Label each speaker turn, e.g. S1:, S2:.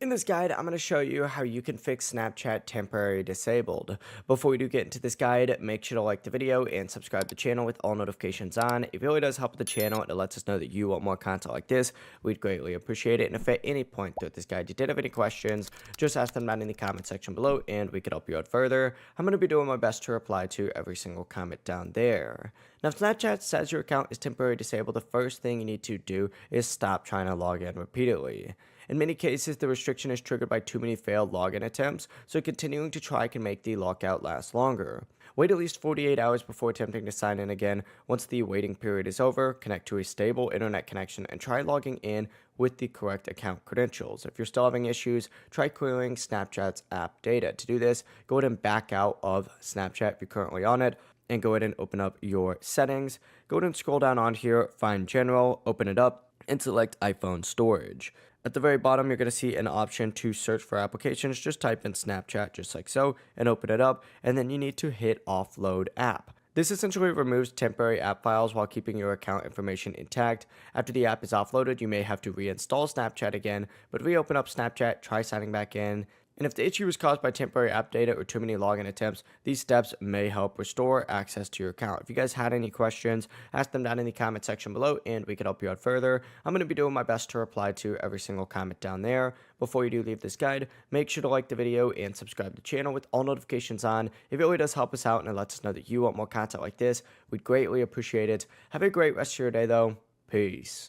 S1: In this guide, I'm going to show you how you can fix Snapchat temporary disabled. Before we do get into this guide, make sure to like the video and subscribe to the channel with all notifications on. It really does help the channel and it lets us know that you want more content like this. We'd greatly appreciate it. And if at any point throughout this guide you did have any questions, just ask them down in the comment section below and we could help you out further. I'm going to be doing my best to reply to every single comment down there. Now, if Snapchat says your account is temporarily disabled, the first thing you need to do is stop trying to log in repeatedly. In many cases, the restriction is triggered by too many failed login attempts, so continuing to try can make the lockout last longer. Wait at least 48 hours before attempting to sign in again. Once the waiting period is over, connect to a stable internet connection and try logging in with the correct account credentials. If you're still having issues, try clearing Snapchat's app data. To do this, go ahead and back out of Snapchat if you're currently on it, and go ahead and open up your settings. Go ahead and scroll down on here, find General, open it up, and select iPhone Storage. At the very bottom, you're going to see an option to search for applications. Just type in Snapchat just like so and open it up, and then you need to hit Offload App. This essentially removes temporary app files while keeping your account information intact. After the app is offloaded, you may have to reinstall Snapchat again, but reopen up Snapchat, try signing back in. And if the issue was caused by temporary app data or too many login attempts, these steps may help restore access to your account. If you guys had any questions, ask them down in the comment section below and we can help you out further. I'm going to be doing my best to reply to every single comment down there. Before you do leave this guide, make sure to like the video and subscribe to the channel with all notifications on. It really does help us out and it lets us know that you want more content like this. We'd greatly appreciate it. Have a great rest of your day though. Peace.